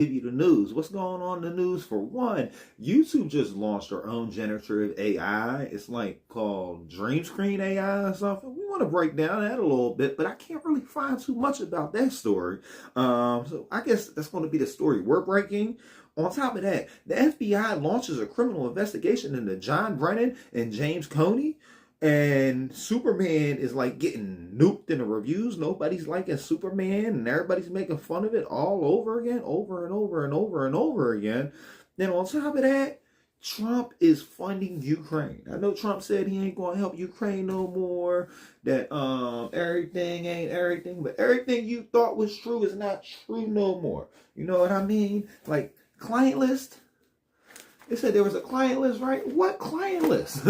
Give you the news. What's going on in the news? For one, YouTube just launched their own generative AI. It's like called Dream Screen AI or something. We want to break down that a little bit, but I can't really find too much about that story. So I guess that's going to be the story we're breaking. On top of that, the FBI launches a criminal investigation into John Brennan and James Comey. And Superman is like getting nuked in the reviews. Nobody's liking Superman, and everybody's making fun of it all over again, over and over and over and over again. Then on top of that, Trump is funding Ukraine. I know Trump said he ain't gonna help Ukraine no more. That everything ain't everything, but everything you thought was true is not true no more. You know what I mean? Like client list. They said there was a client list, right? What client list?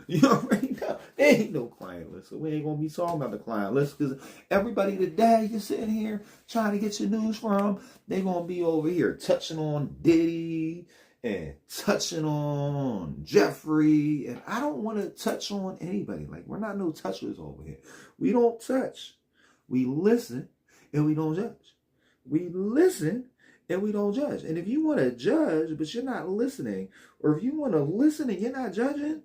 You already know. There ain't no client list. So we ain't going to be talking about the client list because everybody today you're sitting here trying to get your news from, they're going to be over here touching on Diddy and touching on Jeffrey. And I don't want to touch on anybody. Like, we're not no touchers over here. We don't touch. We listen and we don't judge. We listen and we don't judge. And if you want to judge, but you're not listening, or if you want to listen and you're not judging,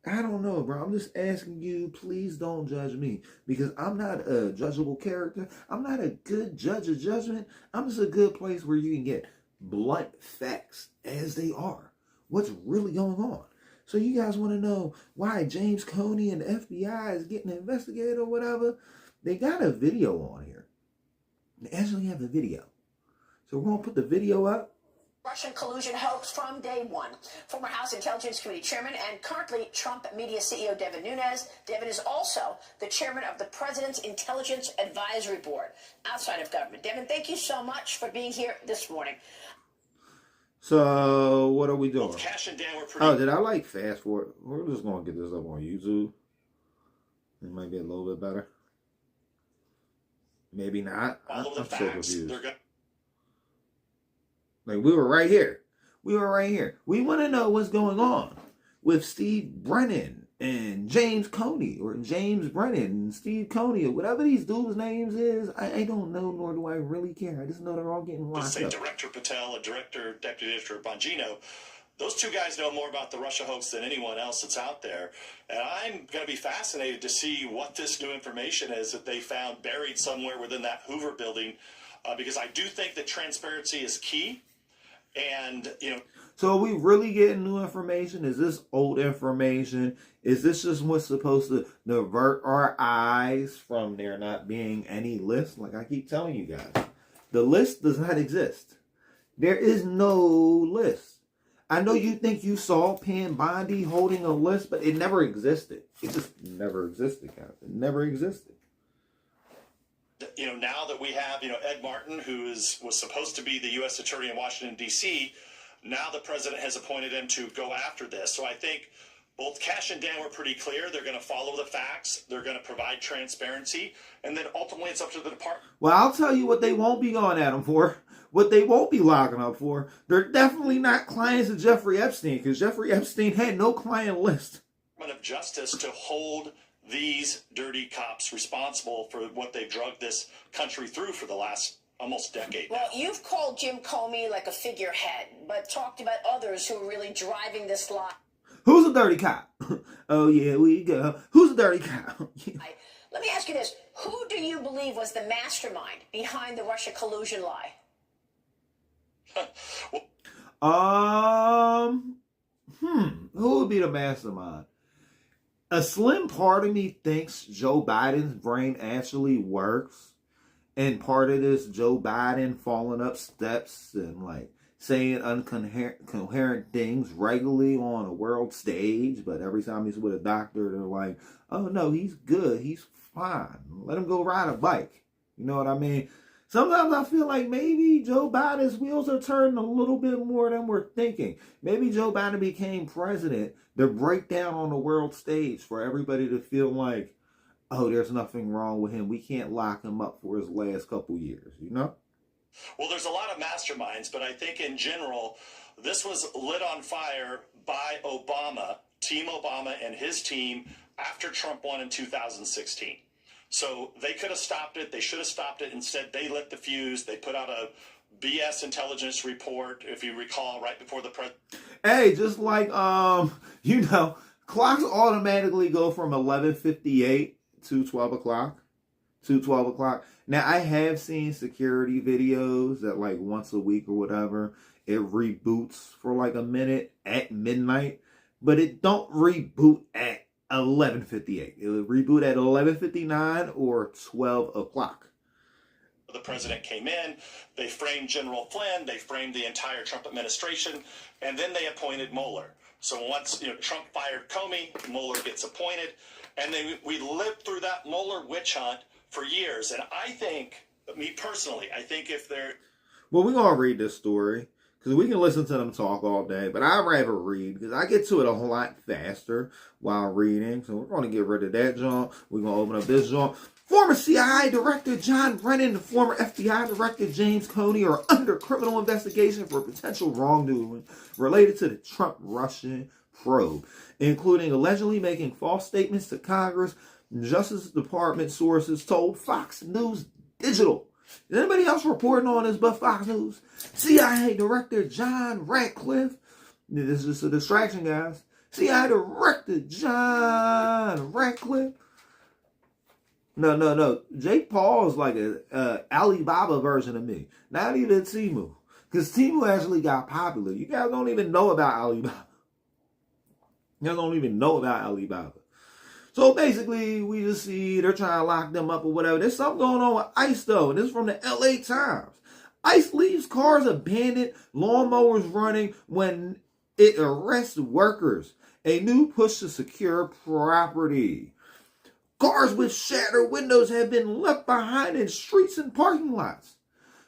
I don't know, bro. I'm just asking you, please don't judge me, because I'm not a judgeable character. I'm not a good judge of judgment. I'm just a good place where you can get blunt facts as they are. What's really going on? So you guys want to know why James Comey and the FBI is getting investigated or whatever? They got a video on here. They actually have a video. So we're going to put the video up. Russian collusion hoax from day one. Former House Intelligence Committee Chairman and currently Trump Media CEO Devin Nunes. Devin is also the chairman of the President's Intelligence Advisory Board outside of government. Devin, thank you so much for being here this morning. So what are we doing? Both Cash and Dan were pretty... Oh, did I like fast forward? We're just going to get this up on YouTube. It might be a little bit better. Maybe not. All of the facts. They're good. Like, we were right here. We were right here. We want to know what's going on with Steve Brennan and James Comey, or James Brennan and Steve Comey, or whatever these dudes' names is. I don't know, nor do I really care. I just know they're all getting locked up. Director Patel and Deputy Director Bongino, those two guys know more about the Russia hoax than anyone else that's out there. And I'm going to be fascinated to see what this new information is that they found buried somewhere within that Hoover building, because I do think that transparency is key. And, you know. So are we really getting new information? Is this old information? Is this just what's supposed to divert our eyes from there not being any list? Like I keep telling you guys, the list does not exist. There is no list. I know you think you saw Pam Bondi holding a list, but it never existed. It just never existed, guys. It never existed. You know, now that we have, Ed Martin, who was supposed to be the U.S. Attorney in Washington, D.C., now the president has appointed him to go after this. So I think both Cash and Dan were pretty clear. They're going to follow the facts. They're going to provide transparency. And then ultimately it's up to the department. Well, I'll tell you what they won't be going at him for. What they won't be locking up for. They're definitely not clients of Jeffrey Epstein, because Jeffrey Epstein had no client list. Of Justice to hold these dirty cops responsible for what they've drugged this country through for the last almost decade now. Well, you've called Jim Comey like a figurehead, but talked about others who are really driving this lie. Who's a dirty cop? Oh, yeah, we go. Who's a dirty cop? Let me ask you this. Who do you believe was the mastermind behind the Russia collusion lie? Who would be the mastermind? A slim part of me thinks Joe Biden's brain actually works. And part of this, Joe Biden falling up steps and like saying incoherent things regularly on a world stage. But every time he's with a doctor, they're like, oh no, he's good. He's fine. Let him go ride a bike. You know what I mean? Sometimes I feel like maybe Joe Biden's wheels are turning a little bit more than we're thinking. Maybe Joe Biden became president to break down on the world stage for everybody to feel like, oh, there's nothing wrong with him. We can't lock him up for his last couple years, you know? Well, there's a lot of masterminds, but I think in general, this was lit on fire by Obama, Team Obama and his team after Trump won in 2016. So they could have stopped it. They should have stopped it. Instead, they lit the fuse. They put out a BS intelligence report, if you recall, right before the Hey, just like clocks automatically go from 11:58 to 12 o'clock. Now, I have seen security videos that like once a week or whatever, it reboots for like a minute at midnight, but it don't reboot at 11:58. It will reboot at 11:59 or 12 o'clock. The president came in, they framed General Flynn, they framed the entire Trump administration, and then they appointed Mueller. So once Trump fired Comey, Mueller gets appointed, and then we lived through that Mueller witch hunt for years. And I think, me personally, I think if they're... Well, we're going to read this story because we can listen to them talk all day, but I'd rather read because I get to it a whole lot faster while reading. So we're going to get rid of that junk. We're going to open up this junk. Former CIA Director John Brennan and former FBI Director James Comey are under criminal investigation for potential wrongdoing related to the Trump-Russian probe, including allegedly making false statements to Congress. Justice Department sources told Fox News Digital. Is anybody else reporting on this but Fox News? CIA Director John Ratcliffe. This is just a distraction, guys. CIA Director John Ratcliffe. No. Jake Paul is like a Alibaba version of me. Not even Temu. Because Temu actually got popular. You guys don't even know about Alibaba. You guys don't even know about Alibaba. So basically, we just see they're trying to lock them up or whatever. There's something going on with ICE, though. And this is from the LA Times. ICE leaves cars abandoned, lawnmowers running when it arrests workers. A new push to secure property. Cars with shattered windows have been left behind in streets and parking lots.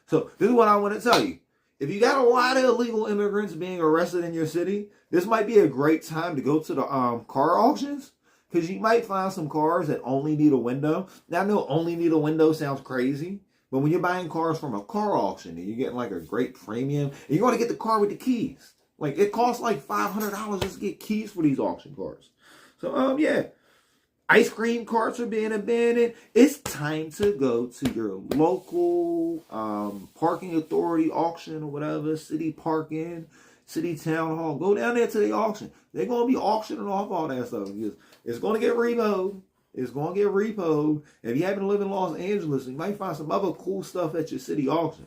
So this is what I want to tell you. If you got a lot of illegal immigrants being arrested in your city, this might be a great time to go to the car auctions. Because you might find some cars that only need a window. Now, I know only need a window sounds crazy. But when you're buying cars from a car auction and you're getting like a great premium, and you're going to get the car with the keys. Like, it costs like $500 just to get keys for these auction cars. So, yeah. Ice cream carts are being abandoned. It's time to go to your local parking authority auction or whatever, city parking, city town hall. Go down there to the auction. They're going to be auctioning off all that stuff. It's going to get repoed. It's going to get repoed. If you happen to live in Los Angeles, you might find some other cool stuff at your city auction.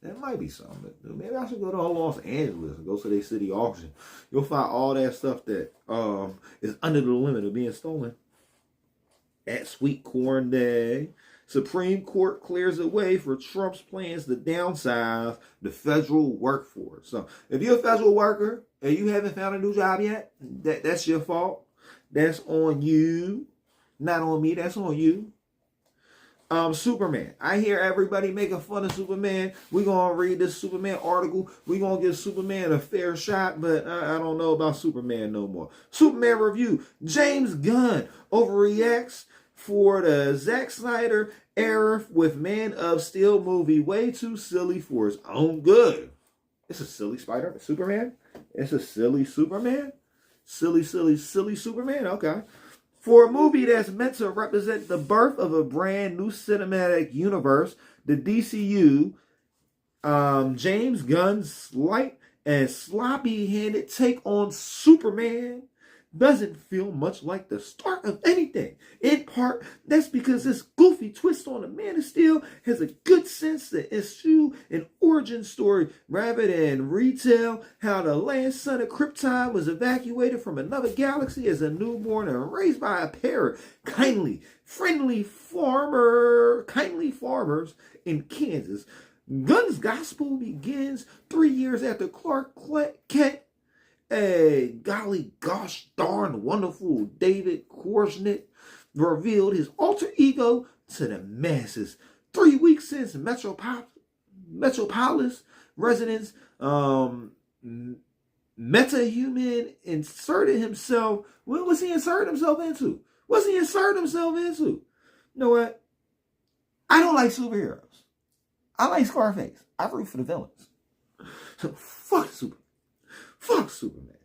That might be something to do. Maybe I should go to Los Angeles and go to their city auction. You'll find all that stuff that is under the limit of being stolen. At Sweet Corn Day, Supreme Court clears the way for Trump's plans to downsize the federal workforce. So if you're a federal worker and you haven't found a new job yet, that's your fault. That's on you. Not on me. That's on you. Superman. I hear everybody making fun of Superman. We're going to read this Superman article. We're going to give Superman a fair shot, but I don't know about Superman no more. Superman review. James Gunn overreacts for the Zack Snyder era with Man of Steel movie. Way too silly for his own good. It's a silly Superman? It's a silly Superman? Silly Superman? Okay. For a movie that's meant to represent the birth of a brand new cinematic universe, the DCU, James Gunn's slight and sloppy-handed take on Superman doesn't feel much like the start of anything. In part, that's because this goofy twist on the Man of Steel has a good sense to issue an origin story rather than retell how the last son of Krypton was evacuated from another galaxy as a newborn and raised by a pair of kindly farmers in Kansas. Gunn's gospel begins 3 years after Clark Kent, a golly gosh darn wonderful David Korzenick, revealed his alter ego to the masses. 3 weeks since Metropolis residents Metahuman inserted himself. What was he inserting himself into? What's he inserting himself into? You know what? I don't like superheroes. I like Scarface. I root for the villains. So fuck Superman. Fuck Superman.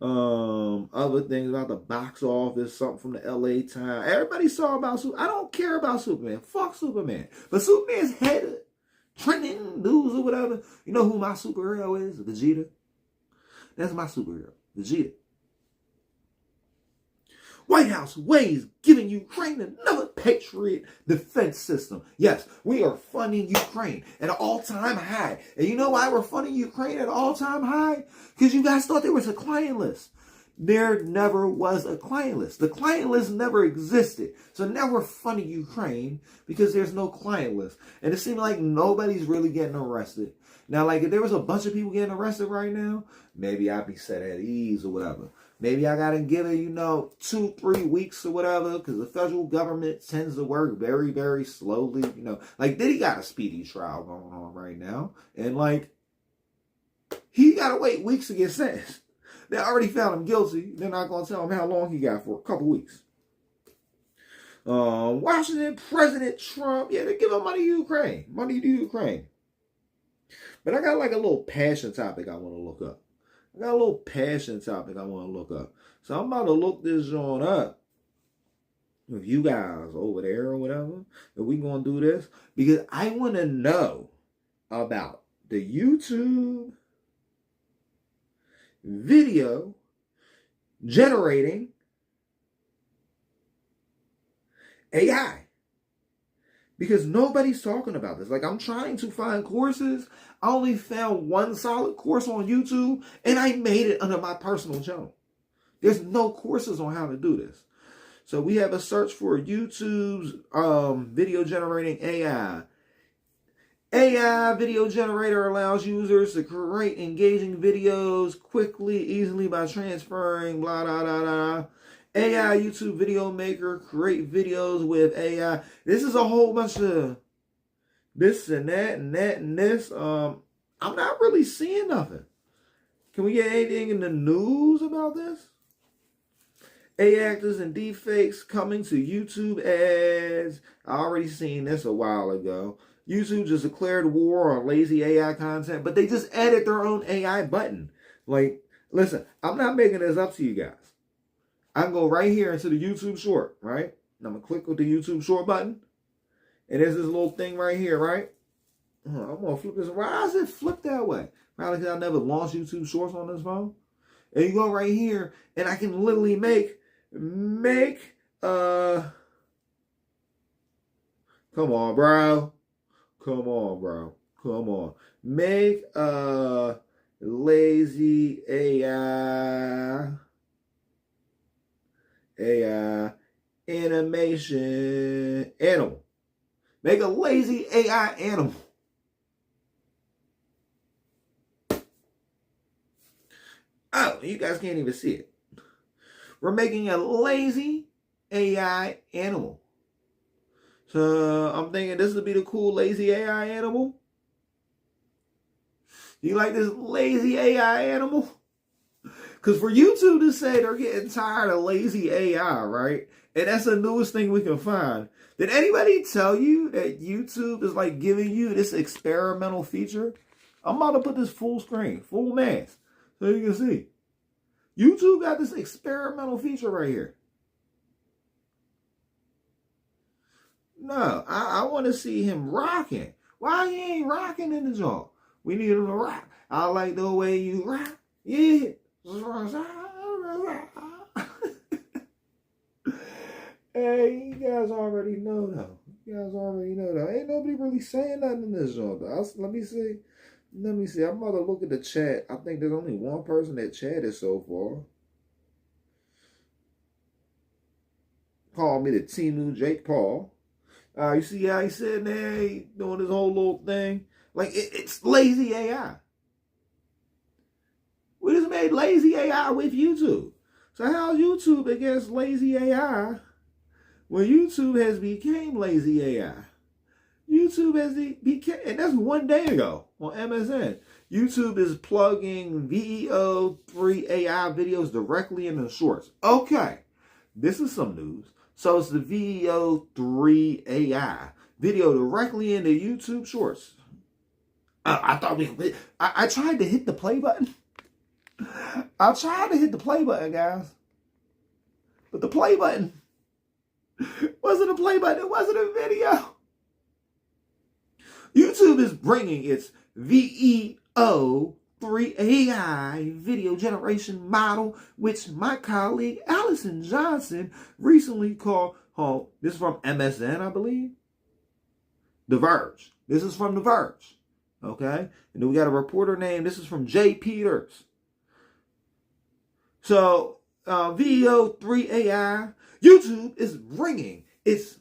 Other things about the box office, something from the LA Times. Everybody saw about Superman. I don't care about Superman. Fuck Superman. But Superman's headed trending news or whatever. You know who my superhero is? Vegeta. That's my superhero, Vegeta. White House weighs giving Ukraine another Patriot defense system. Yes, we are funding Ukraine at an all-time high. And you know why we're funding Ukraine at an all-time high? Because you guys thought there was a client list. There never was a client list. The client list never existed. So now we're funding Ukraine because there's no client list. And it seems like nobody's really getting arrested. Now, like, if there was a bunch of people getting arrested right now, maybe I'd be set at ease or whatever. Maybe I got to give it, 2-3 weeks or whatever, because the federal government tends to work very, very slowly. Like Diddy got a speedy trial going on right now. And, like, he got to wait weeks to get sentenced. They already found him guilty. They're not going to tell him how long he got for. A couple weeks. Washington President Trump, they give him money to Ukraine. Money to Ukraine. But I got like a little passion topic I want to look up. So I'm about to look this on up with you guys over there or whatever. And we going to do this because I want to know about the YouTube video generating AI. Because nobody's talking about this. Like, I'm trying to find courses. I only found one solid course on YouTube, and I made it under my personal channel. There's no courses on how to do this. So we have a search for YouTube's video generating AI. AI video generator allows users to create engaging videos quickly, easily by transferring blah, blah, blah, blah. AI YouTube video maker, create videos with AI. This is a whole bunch of this and that and that and this. I'm not really seeing nothing. Can we get anything in the news about this? AI actors and deepfakes coming to YouTube ads. I already seen this a while ago. YouTube just declared war on lazy AI content, but they just added their own AI button. Like, listen, I'm not making this up to you guys. I can go right here into the YouTube short, right? And I'm going to click with the YouTube short button. And there's this little thing right here, right? I'm going to flip this. Why does it flip that way? Probably because I never launched YouTube shorts on this phone. And you go right here, and I can literally make, come on, bro. Make a lazy AI animation animal. Make a lazy AI animal. Oh, you guys can't even see it. We're making a lazy AI animal. So I'm thinking this would be the cool lazy AI animal. You like this lazy AI animal? Because for YouTube to say they're getting tired of lazy AI, right? And that's the newest thing we can find. Did anybody tell you that YouTube is like giving you this experimental feature? I'm about to put this full screen, full mask, so you can see. YouTube got this experimental feature right here. No, I want to see him rocking. Why he ain't rocking in the joint? We need him to rock. I like the way you rock. Yeah. Hey, you guys already know though. Ain't nobody really saying nothing in this joint though. Let me see. I'm about to look at the chat. I think there's only one person that chatted so far. Call me the Temu Jake Paul. You see how he sitting there, he doing his whole little thing? Like, it's lazy AI. We just made lazy AI with YouTube. So how's YouTube against lazy AI when YouTube has became lazy AI? YouTube has became, and that's 1 day ago on MSN. YouTube is plugging VEO3 AI videos directly into shorts. Okay, this is some news. So it's the VEO3 AI video directly into YouTube shorts. I tried to hit the play button. guys. But the play button wasn't a play button. It wasn't a video. YouTube is bringing its VEO 3 AI video generation model, which my colleague Allison Johnson recently called home. This is from MSN, I believe. The Verge. This is from The Verge. Okay? And then we got a reporter name. This is from Jay Peters. So, VEO 3 AI, YouTube is bringing its.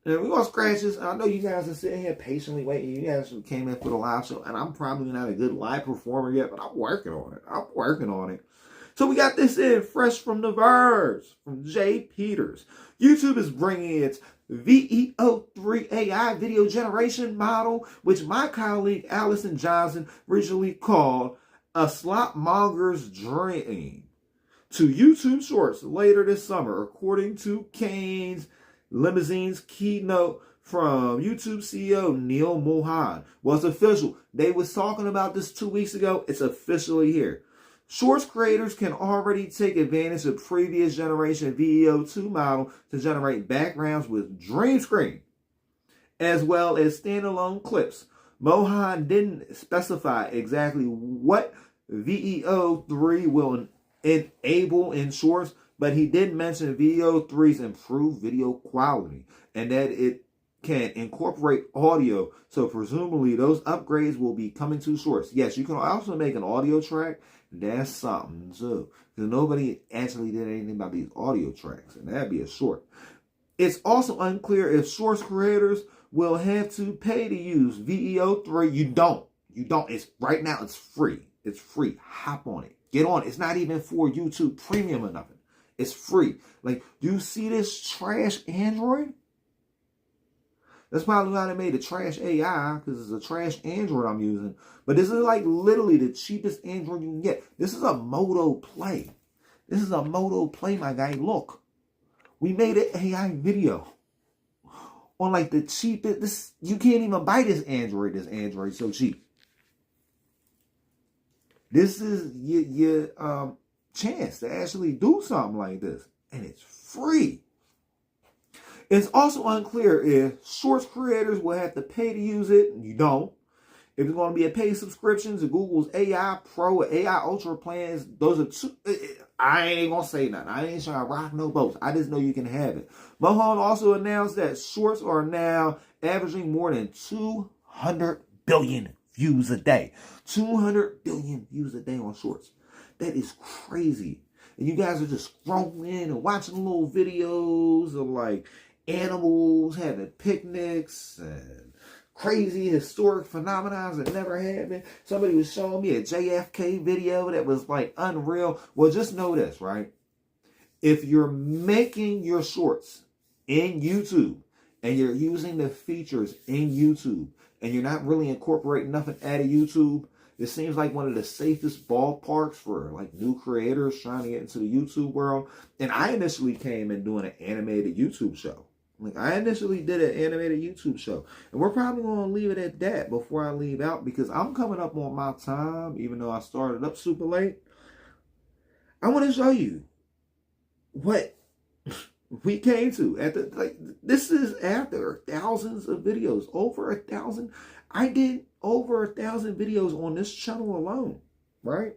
And we're going to scratch this. I know you guys are sitting here patiently waiting. You guys came in for the live show, and I'm probably not a good live performer yet, but I'm working on it. So we got this in fresh from The Verge, from Jay Peters. YouTube is bringing its VEO 3 AI video generation model, which my colleague Allison Johnson originally called a slop monger's dream, to YouTube Shorts later this summer, according to Cane's Limousine's keynote from YouTube CEO Neil Mohan. Well, it's official. They was talking about this 2 weeks ago. It's officially here. Shorts creators can already take advantage of previous generation VEO2 model to generate backgrounds with Dream Screen, as well as standalone clips. Mohan didn't specify exactly what VEO3 will enable in Shorts, but he did mention VEO3's improved video quality and that it can incorporate audio. So presumably those upgrades will be coming to Shorts. Yes, you can also make an audio track. That's something too, because nobody actually did anything about these audio tracks, and that'd be a short. It's also unclear if Shorts creators will have to pay to use VEO3. You don't. It's right now. It's free. It's free. Hop on it. Get on it. It's not even for YouTube Premium or nothing. It's free. Like, do you see this trash Android? That's probably why they made a trash AI, because it's a trash Android I'm using. But this is like literally the cheapest Android you can get. This is a Moto Play. This is a Moto Play, my guy. Look, we made an AI video on like the cheapest. This, you can't even buy this Android. This Android so cheap. This is your chance to actually do something like this, and it's free. It's also unclear if Shorts creators will have to pay to use it. You don't. If it's going to be a paid subscription to Google's AI Pro or AI Ultra plans, those are two. I ain't going to say nothing. I ain't trying to rock no boats. I just know you can have it. Mohan also announced that Shorts are now averaging more than 200 billion views a day. 200 billion views a day on Shorts. That is crazy. And you guys are just scrolling and watching little videos of like animals having picnics and crazy historic phenomena that never happened. Somebody was showing me a JFK video that was like unreal. Well, just know this, right? If you're making your shorts in YouTube and you're using the features in YouTube and you're not really incorporating nothing out of YouTube, it seems like one of the safest ballparks for like new creators trying to get into the YouTube world. And I initially came in doing an animated YouTube show. Like, I initially did an animated YouTube show. And we're probably going to leave it at that before I leave out, because I'm coming up on my time, even though I started up super late. I want to show you what we came to. This is after thousands of videos. Over 1,000. I did over 1,000 videos on this channel alone, right?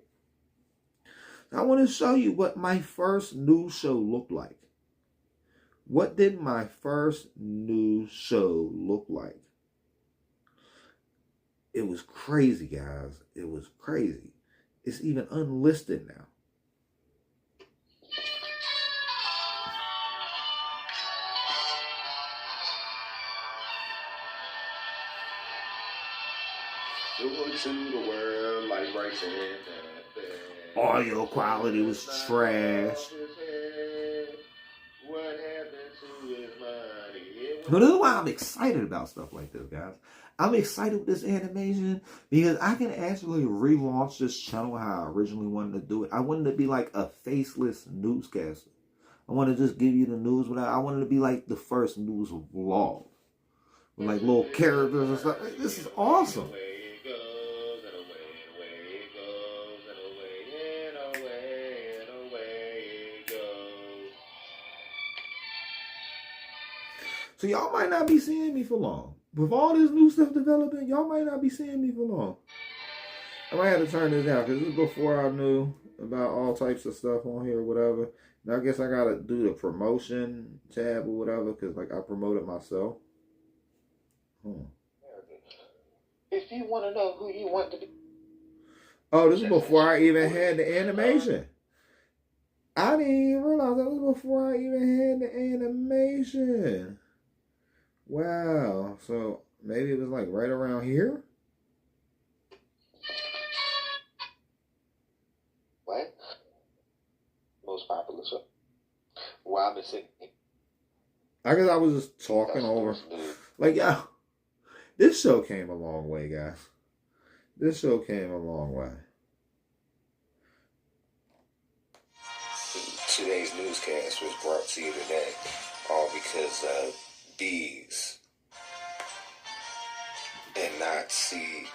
I want to show you what my first news show looked like. What did my first news show look like? It was crazy, guys. It was crazy. It's even unlisted now. To the world, like right there. Audio quality was trash. But this is why I'm excited about stuff like this, guys. I'm excited with this animation because I can actually relaunch this channel how I originally wanted to do it. I wanted to be like a faceless newscaster. I wanted to just give you the news without. I wanted to be like the first news vlog with like little characters and stuff. This is awesome. So y'all might not be seeing me for long. with all this new stuff developing, y'all might not be seeing me for long. I might have to turn this down because this is before I knew about all types of stuff on here or whatever. Now I guess I gotta do the promotion tab or whatever because like I promoted myself. If you want to know who you want to be. Oh, this is before I even had the animation. I didn't even realize that was before I even had the animation. Wow. So maybe it was like right around here? What? Most popular show. Well, I've been sitting. I guess I was just talking over. Like, yeah, this show came a long way, guys. This show came a long way. Today's newscast was brought to you today, all because of bees and not seed.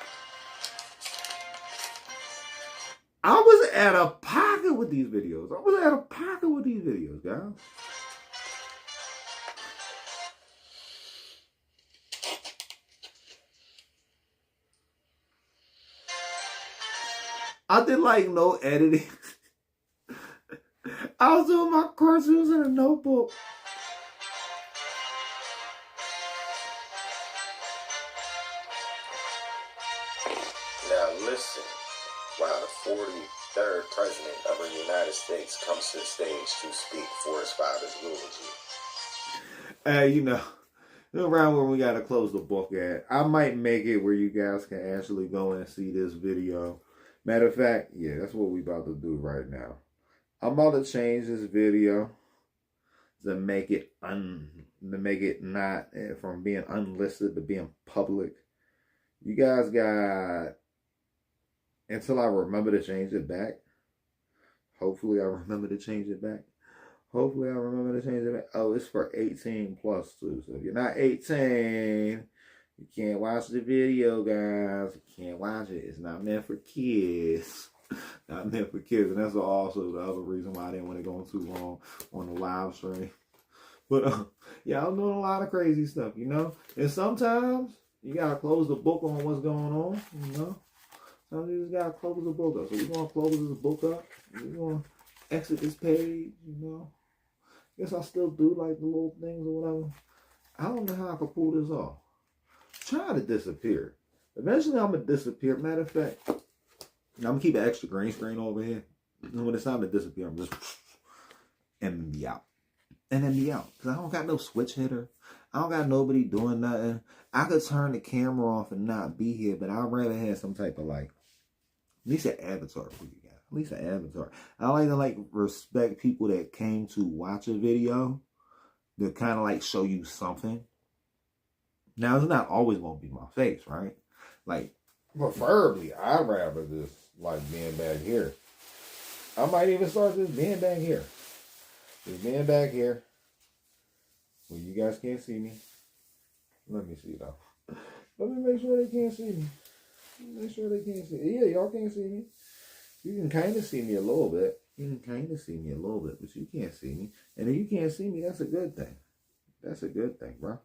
I was at a pocket with these videos, guys. I did like no editing. I was doing my cartoons in a notebook. Now listen, while the 43rd President of the United States comes to the stage to speak for his father's eulogy. You know, around where we gotta close the book at. I might make it where you guys can actually go and see this video. Matter of fact, yeah, that's what we about to do right now. I'm about to change this video to make it not from being unlisted to being public. You guys got until I remember to change it back. Hopefully I remember to change it back. Oh, it's for 18 plus too. So if you're not 18, you can't watch the video, guys. You can't watch it. It's not meant for kids. Not meant for kids. And that's also the other reason why I didn't want to go too long on the live stream. But yeah, I'm doing a lot of crazy stuff, you know. And sometimes you gotta close the book on what's going on, you know. Sometimes you just gotta close the book up. So we're gonna close this book up. We're gonna exit this page, you know. Guess I still do like the little things or whatever. I don't know how I can pull this off. Try to disappear. Eventually I'm gonna disappear. Matter of fact, I'm gonna keep an extra green screen over here. And when it's time to disappear, I'm just and then be out. And then be out. Because I don't got no switch hitter. I don't got nobody doing nothing. I could turn the camera off and not be here, but I'd rather have some type of like, at least an avatar for you guys. At least an avatar. I like to like respect people that came to watch a video to kind of like show you something. Now, it's not always going to be my face, right? Like, preferably, I'd rather just like being back here. I might even start just being back here. Just being back here. Well, you guys can't see me. Let me see, though. Let me make sure they can't see me. Make sure they can't see me. Yeah, y'all can't see me. You can kind of see me a little bit. But you can't see me. And if you can't see me, that's a good thing. That's a good thing, bro.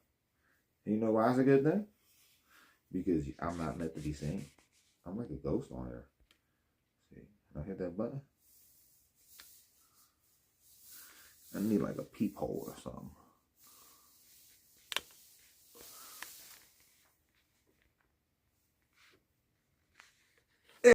And you know why it's a good thing? Because I'm not meant to be seen. I'm like a ghost on here. See, can I hit that button? I need like a peephole or something.